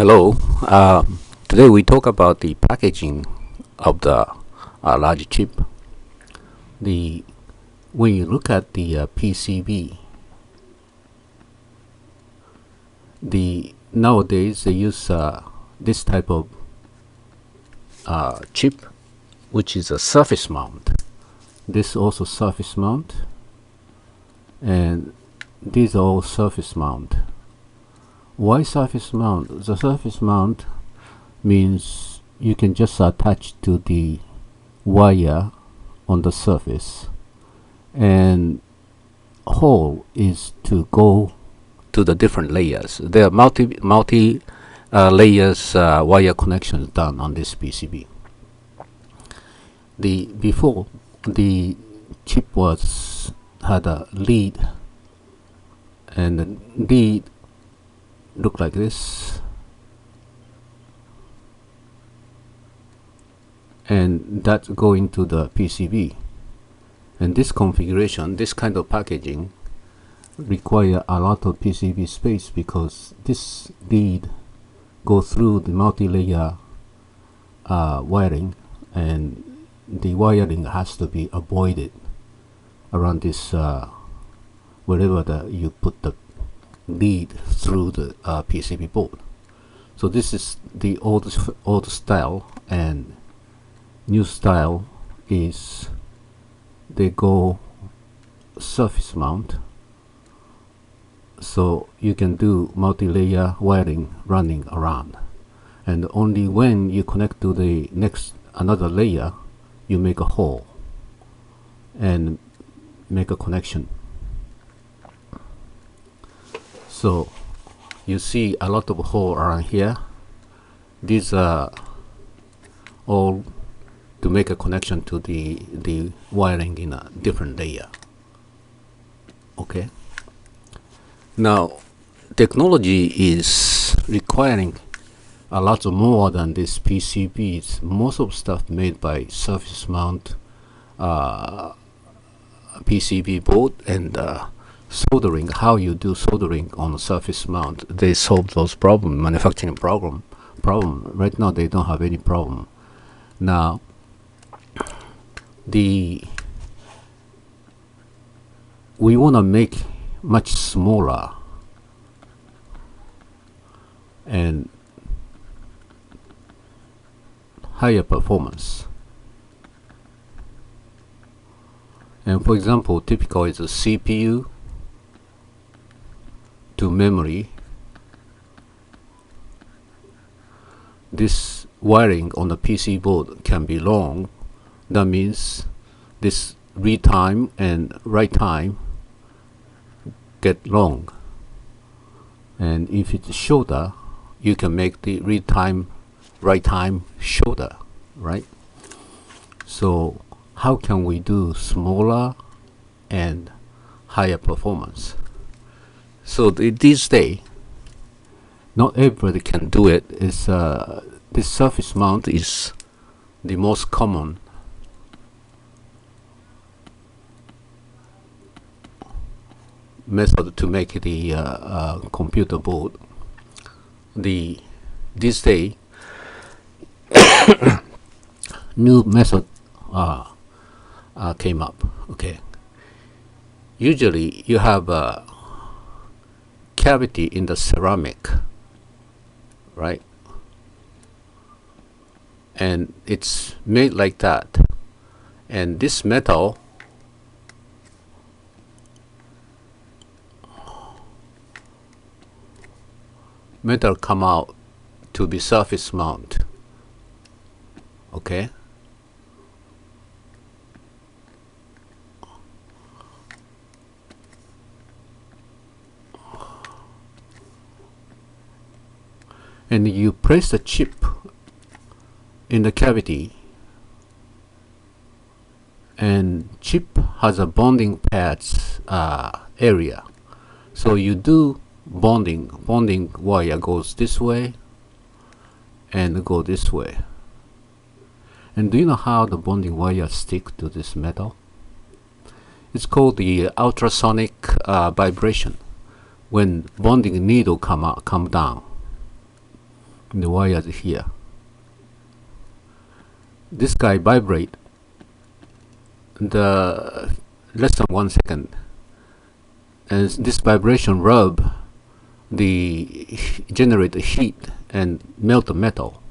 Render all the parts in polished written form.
Hello. Today we talk about the packaging of the large chip. The When you look at the PCB, nowadays they use this type of chip, which is a surface mount. This also surface mount, and these are all surface mount. Why surface mount? The surface mount means you can just attach to the wire on the surface, and hole is to go to the different layers. There are multi layers wire connections done on this PCB. Before the chip had a lead, and the lead look like this, and that's going to the PCB. And this configuration, this kind of packaging, require a lot of PCB space because this lead go through the multi-layer wiring, and the wiring has to be avoided around this wherever you put the lead through the PCB board. So this is the old style, and new style is they go surface mount, so you can do multi-layer wiring running around, and only when you connect to the another layer you make a hole and make a connection. So you see a lot of hole around here. These are all to make a connection to the wiring in a different layer. Okay. Now technology is requiring a lot more than this PCBs. Most of stuff made by surface mount PCB board, and soldering, how you do soldering on a surface mount, they solve those problems, manufacturing problem. Right now they don't have any problem. Now we want to make much smaller and higher performance. And for example, typical is a CPU to memory. This wiring on the PC board can be long. That means this read time and write time get long, and if it's shorter, you can make the read time write time shorter, right? So how can we do smaller and higher performance? So these days not everybody can do it. This surface mount is the most common method to make the computer board. This day new method came up. Okay, usually you have a cavity in the ceramic, right? And it's made like that, and this metal come out to be surface mount. Okay, and you place the chip in the cavity, and chip has a bonding pads area. So you do bonding wire goes this way and go this way. And do you know how the bonding wire stick to this metal? It's called the ultrasonic vibration. When bonding needle come down, The wires here. This guy vibrate the less than 1 second, and this vibration rub generate the heat and melt the metal.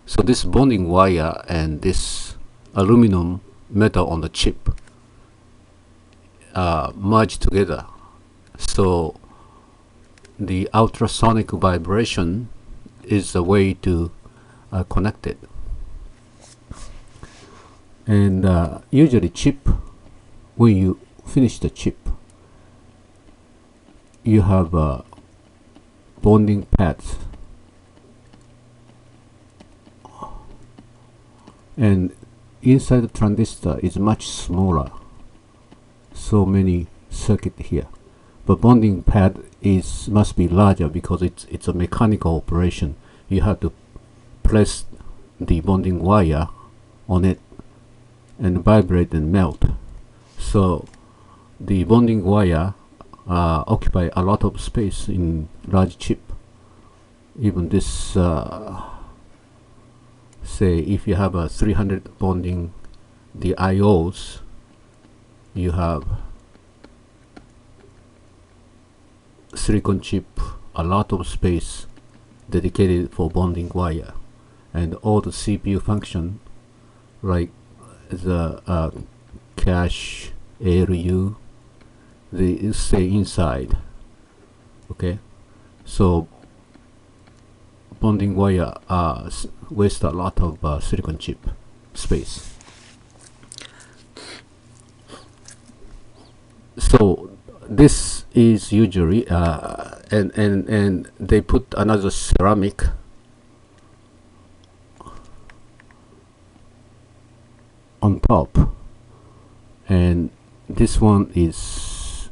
So this bonding wire and this aluminum metal on the chip merge together. So the ultrasonic vibration is a way to connect it. And usually chip, when you finish the chip, you have bonding pads, and inside the transistor is much smaller, so many circuit here, but bonding pad must be larger because it's a mechanical operation. You have to press the bonding wire on it and vibrate and melt. So the bonding wire occupy a lot of space in large chip. Even this, say if you have a 300 bonding, the IOs, you have silicon chip, a lot of space dedicated for bonding wire, and all the CPU function like the cache, ALU, they stay inside. Okay, so bonding wire waste a lot of silicon chip space. So this is usually and they put another ceramic on top, and this one is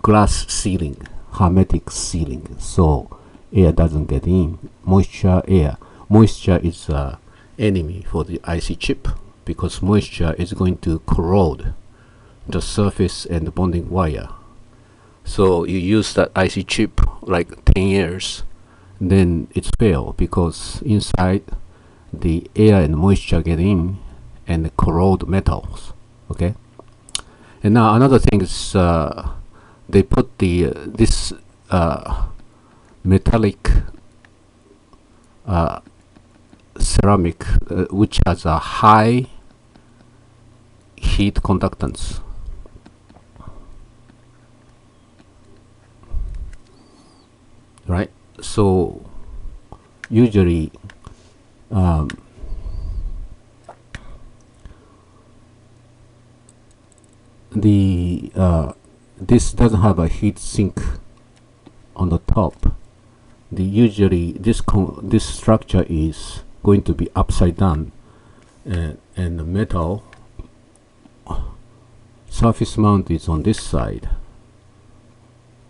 glass sealing, hermetic sealing, so air doesn't get in. Moisture is enemy for the IC chip, because moisture is going to corrode the surface and the bonding wire. So you use that IC chip like 10 years, then it's fail because inside the air and moisture get in and corrode metals. Okay, and now another thing is they put this metallic ceramic which has a high heat conductance. Right, so usually this doesn't have a heat sink on the top. Usually this structure is going to be upside down, and the metal surface mount is on this side.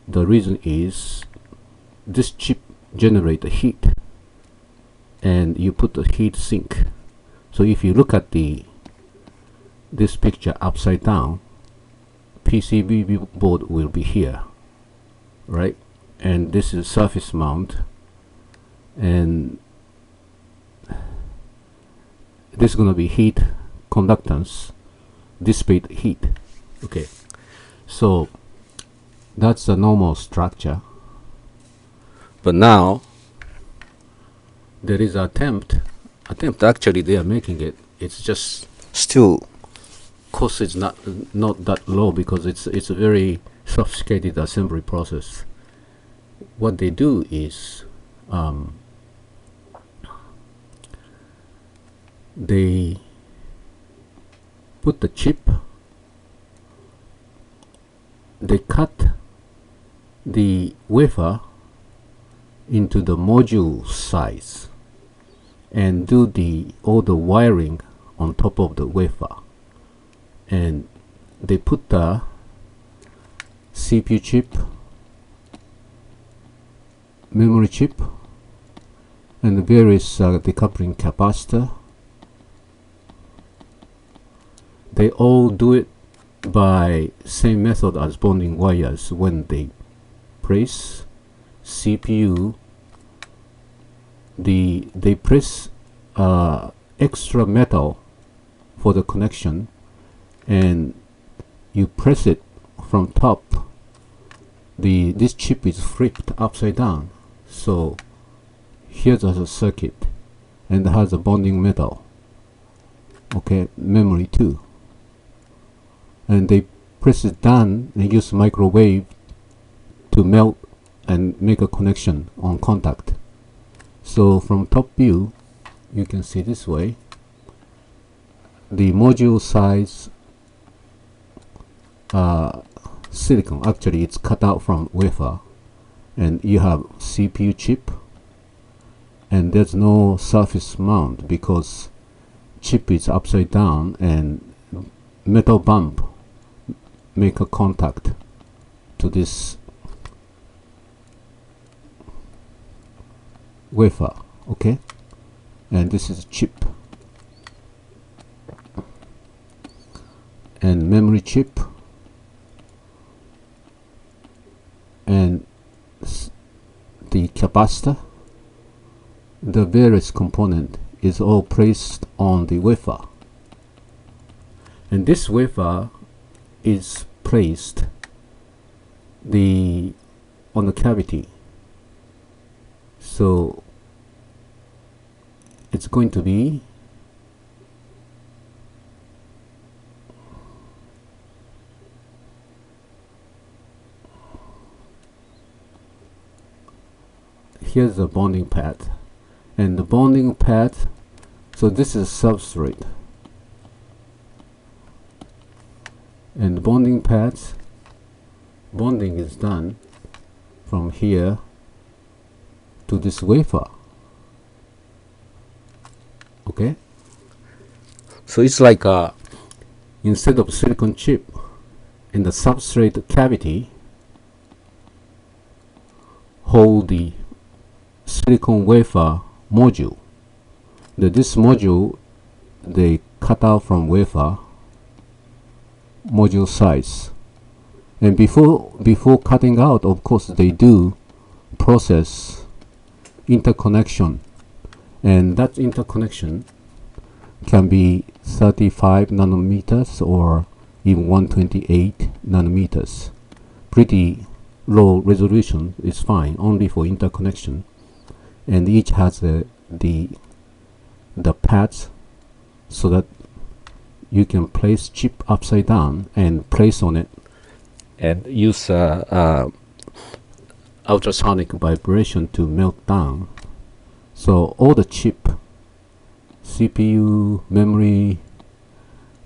The reason is this chip generate the heat, and you put the heat sink. So if you look at this picture upside down, PCB board will be here, right? And this is surface mount, and this is going to be heat conductance, dissipate heat. Okay, so that's the normal structure. But now there is attempt actually they are making it. It's just still cost is not that low because it's a very sophisticated assembly process. What they do is they put the chip, they cut the wafer into the module size and do all the wiring on top of the wafer, and they put the CPU chip, memory chip, and the various decoupling capacitor. They all do it by same method as bonding wires. When they place CPU they press extra metal for the connection, and you press it from top. This chip is flipped upside down, so here's a circuit and it has a bonding metal, okay, memory too, and they press it down and use microwave to melt and make a connection on contact. So from top view you can see this way. The module size silicon, actually it's cut out from wafer, and you have CPU chip, and there's no surface mount because chip is upside down and metal bump make a contact to this wafer, okay, and this is chip and memory chip, and the capacitor, the various component is all placed on the wafer, and this wafer is placed on the cavity, so it's going to be here's the bonding pad, and the bonding pad, so this is substrate, and the bonding pads, bonding is done from here to this wafer, okay, so it's like instead of silicon chip in the substrate cavity hold the silicon wafer module. This module they cut out from wafer module size, and before cutting out, of course they do process interconnection, and that interconnection can be 35 nanometers or even 128 nanometers. Pretty low resolution is fine, only for interconnection, and each has the pads so that you can place chip upside down and place on it and use ultrasonic vibration to melt down. So all the chip, CPU, memory,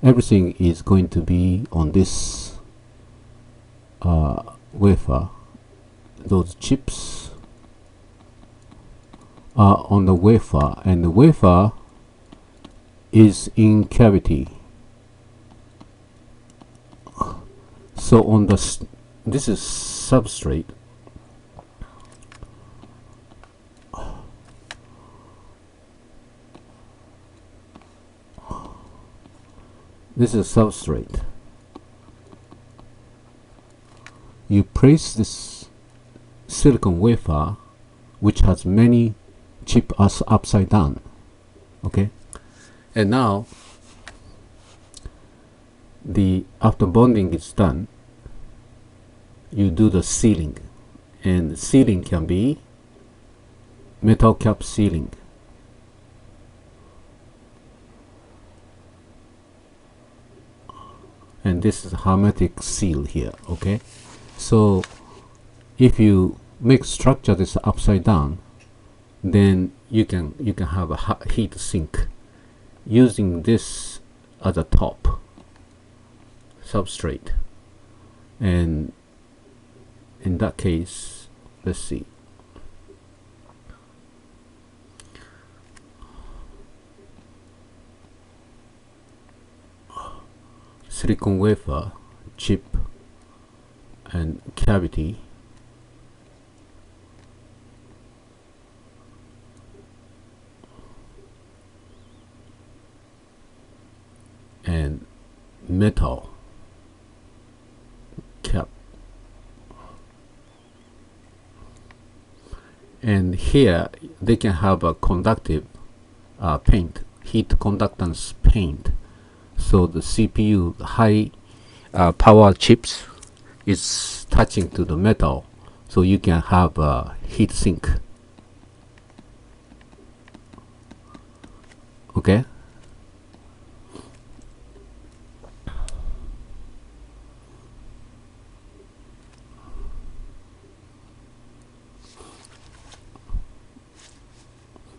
everything is going to be on this wafer. Those chips are on the wafer, and the wafer is in cavity. So on this is substrate. This is substrate. You place this silicon wafer, which has many chips upside down, okay, and now after bonding is done, you do the sealing, and sealing can be metal cap sealing. And this is hermetic seal here, okay. So if you make structure this upside down, then you can have a heat sink using this as a top substrate. And in that case, let's see, silicon wafer, chip, and cavity, and metal cap, and here they can have a conductive paint, heat conductance paint. So the CPU high power chips is touching to the metal, so you can have a heat sink. Okay.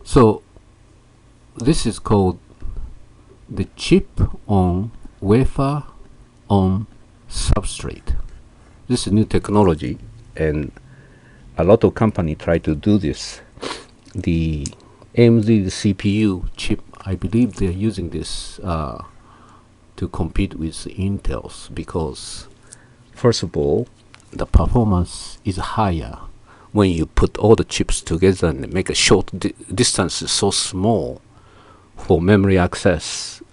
So this is called the chip-on-wafer on substrate. This is new technology, and a lot of companies try to do this. The AMD CPU chip, I believe they're using this to compete with Intel's, because first of all, the performance is higher when you put all the chips together and make a short distance is so small for memory access.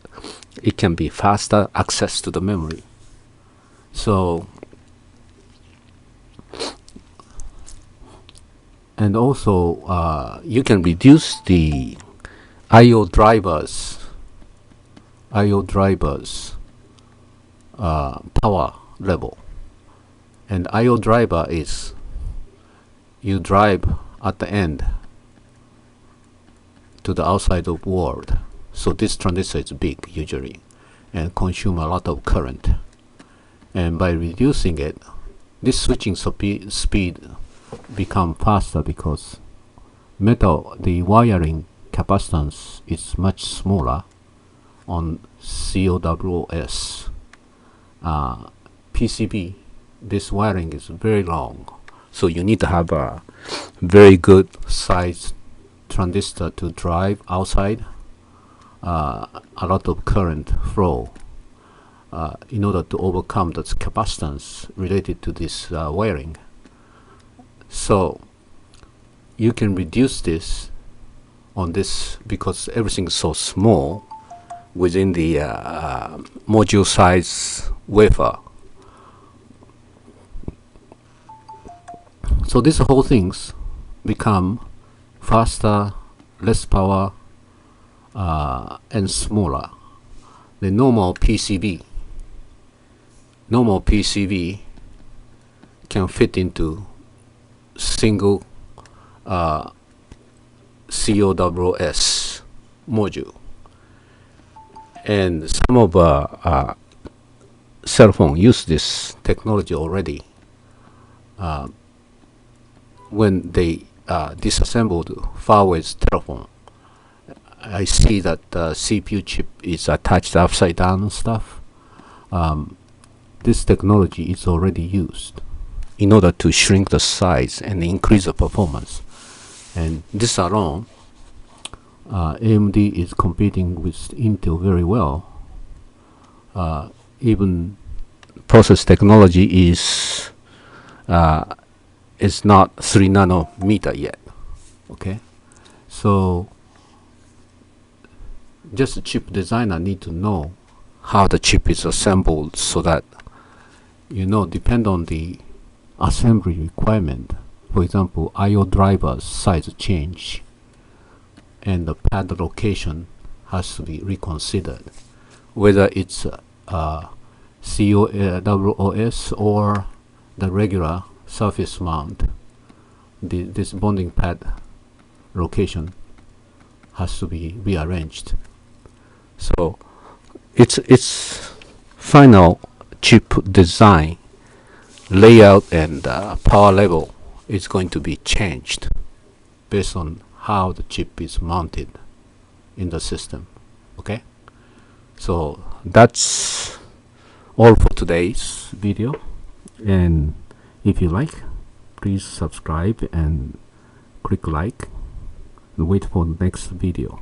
It can be faster access to the memory. So, and also you can reduce the I/O drivers power level. And I/O driver is you drive at the end to the outside of world. So this transistor is big usually and consume a lot of current. And by reducing it, this switching speed become faster because the wiring capacitance is much smaller on CoWoS. PCB, this wiring is very long, so you need to have a very good size transistor to drive outside a lot of current flow in order to overcome the capacitance related to this wiring. So you can reduce this on this because everything is so small within the module size wafer. So these whole things become faster, less power, and smaller. The normal PCB can fit into single CoWoS module, and some of cell phone use this technology already. When they disassembled Huawei's telephone, I see that the CPU chip is attached upside down and stuff. This technology is already used in order to shrink the size and increase the performance. And this alone, AMD is competing with Intel very well. Even process technology is not 3 nanometer yet. Okay, so just a chip designer need to know how the chip is assembled, so that depend on the assembly requirement. For example, I/O drivers size change, and the pad location has to be reconsidered, whether it's CoWoS or the regular surface mount. This bonding pad location has to be rearranged. So its final chip design, layout, and power level is going to be changed based on how the chip is mounted in the system. Okay, so that's all for today's video, and if you like, please subscribe and click like and wait for the next video.